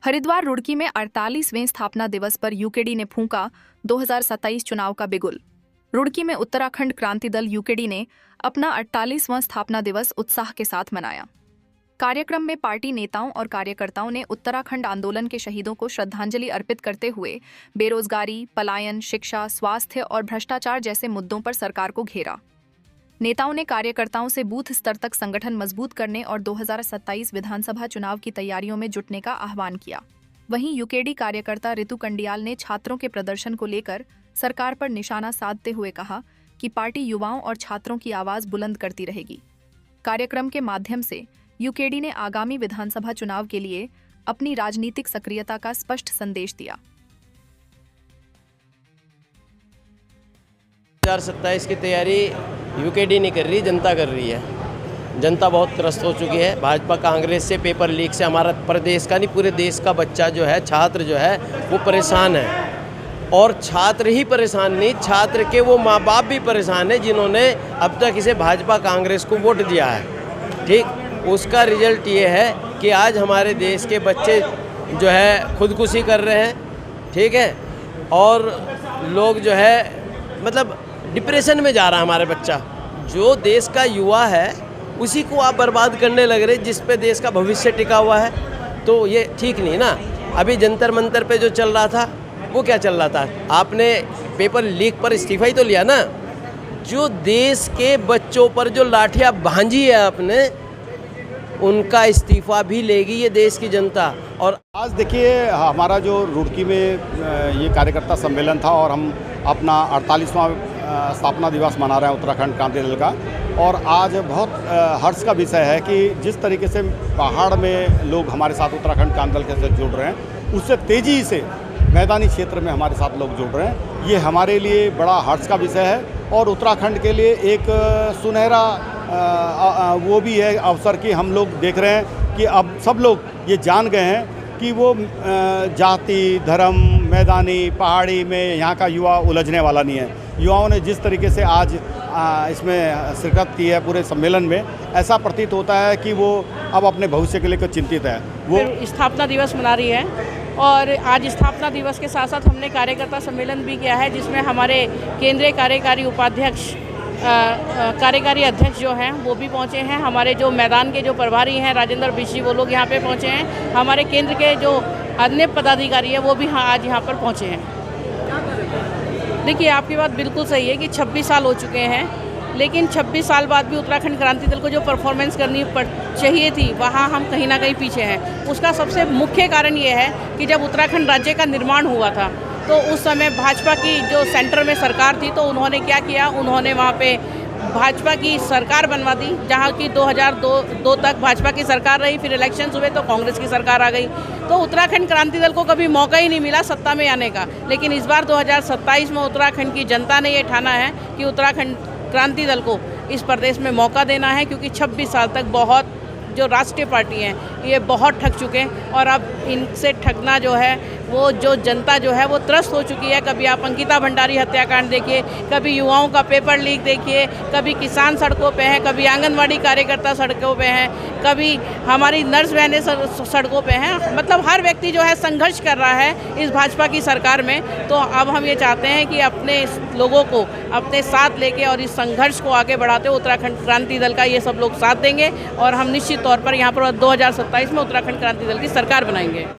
हरिद्वार रुड़की में 48वें स्थापना दिवस पर यूकेडी ने फूंका 2027 चुनाव का बिगुल। रुड़की में उत्तराखंड क्रांति दल यूकेडी ने अपना 48वां स्थापना दिवस उत्साह के साथ मनाया। कार्यक्रम में पार्टी नेताओं और कार्यकर्ताओं ने उत्तराखंड आंदोलन के शहीदों को श्रद्धांजलि अर्पित करते हुए बेरोजगारी, पलायन, शिक्षा, स्वास्थ्य और भ्रष्टाचार जैसे मुद्दों पर सरकार को घेरा। नेताओं ने कार्यकर्ताओं से बूथ स्तर तक संगठन मजबूत करने और 2027 विधानसभा चुनाव की तैयारियों में जुटने का आह्वान किया। वहीं यूकेडी कार्यकर्ता रितु कंडियाल ने छात्रों के प्रदर्शन को लेकर सरकार पर निशाना साधते हुए कहा कि पार्टी युवाओं और छात्रों की आवाज बुलंद करती रहेगी। कार्यक्रम के माध्यम से यूकेडी ने आगामी विधानसभा चुनाव के लिए अपनी राजनीतिक सक्रियता का स्पष्ट संदेश दिया। 2027 की तैयारी यूकेडी नहीं कर रही, जनता कर रही है। जनता बहुत त्रस्त हो चुकी है। भाजपा कांग्रेस से, पेपर लीक से हमारा प्रदेश का नहीं, पूरे देश का बच्चा जो है, छात्र जो है, वो परेशान है। और छात्र ही परेशान नहीं, छात्र के वो माँ बाप भी परेशान है जिन्होंने अब तक इसे भाजपा कांग्रेस को वोट दिया है। ठीक, उसका रिजल्ट ये है कि आज हमारे देश के बच्चे जो है खुदकुशी कर रहे हैं। ठीक है, और लोग जो है मतलब डिप्रेशन में जा रहा है हमारे बच्चा। जो देश का युवा है उसी को आप बर्बाद करने लग रहे, जिस पे देश का भविष्य टिका हुआ है। तो ये ठीक नहीं ना। अभी जंतर मंतर पे जो चल रहा था वो क्या चल रहा था? आपने पेपर लीक पर इस्तीफा ही तो लिया ना। जो देश के बच्चों पर जो लाठियाँ भांजी है आपने, उनका इस्तीफा भी लेगी ये देश की जनता। और आज देखिए, हमारा जो रुड़की में ये कार्यकर्ता सम्मेलन था और हम अपना 48वां स्थापना दिवस मना रहे हैं उत्तराखंड क्रांति दल का। और आज बहुत हर्ष का विषय है कि जिस तरीके से पहाड़ में लोग हमारे साथ उत्तराखंड क्रांति दल के साथ जुड़ रहे हैं, उससे तेज़ी से मैदानी क्षेत्र में हमारे साथ लोग जुड़ रहे हैं। ये हमारे लिए बड़ा हर्ष का विषय है और उत्तराखंड के लिए एक सुनहरा वो भी है अवसर कि हम लोग देख रहे हैं कि अब सब लोग ये जान गए हैं कि वो जाति, धर्म, मैदानी, पहाड़ी में यहाँ का युवा उलझने वाला नहीं है। युवाओं ने जिस तरीके से आज इसमें शिरकत की है पूरे सम्मेलन में, ऐसा प्रतीत होता है कि वो अब अपने भविष्य के लिए चिंतित है। वो स्थापना दिवस मना रही है और आज स्थापना दिवस के साथ साथ हमने कार्यकर्ता सम्मेलन भी किया है, जिसमें हमारे केंद्रीय कार्यकारी उपाध्यक्ष, कार्यकारी अध्यक्ष जो हैं वो भी पहुंचे हैं। हमारे जो मैदान के जो प्रभारी हैं राजेंद्र बिशी, वो लोग यहाँ पे पहुंचे हैं। हमारे केंद्र के जो अन्य पदाधिकारी हैं वो भी आज यहाँ पर पहुंचे हैं। देखिए, आपकी बात बिल्कुल सही है कि 26 साल हो चुके हैं, लेकिन 26 साल बाद भी उत्तराखंड क्रांति दल को जो परफॉर्मेंस करनी चाहिए थी, वहाँ हम कहीं ना कहीं पीछे हैं। उसका सबसे मुख्य कारण ये है कि जब उत्तराखंड राज्य का निर्माण हुआ था तो उस समय भाजपा की जो सेंटर में सरकार थी, तो उन्होंने क्या किया, उन्होंने वहाँ पे भाजपा की सरकार बनवा दी, जहाँ की 2002 तक भाजपा की सरकार रही। फिर इलेक्शंस हुए तो कांग्रेस की सरकार आ गई। तो उत्तराखंड क्रांति दल को कभी मौका ही नहीं मिला सत्ता में आने का। लेकिन इस बार 2027 में उत्तराखंड की जनता ने ये ठाना है कि उत्तराखंड क्रांति दल को इस प्रदेश में मौका देना है, क्योंकि 26 साल तक बहुत जो राष्ट्रीय पार्टी हैं ये बहुत ठग चुके हैं और अब इनसे ठगना जो है, वो जो जनता जो है वो त्रस्त हो चुकी है। कभी आप अंकिता भंडारी हत्याकांड देखिए, कभी युवाओं का पेपर लीक देखिए, कभी किसान सड़कों पे हैं, कभी आंगनवाड़ी कार्यकर्ता सड़कों पे हैं, कभी हमारी नर्स बहनें सड़कों पे हैं। मतलब हर व्यक्ति जो है संघर्ष कर रहा है इस भाजपा की सरकार में। तो अब हम ये चाहते हैं कि अपने लोगों को अपने साथ लेके और इस संघर्ष को आगे बढ़ाते हुए उत्तराखंड क्रांति दल का ये सब लोग साथ देंगे और हम निश्चित तौर पर यहाँ पर 2027 में उत्तराखंड क्रांति दल की सरकार बनाएंगे।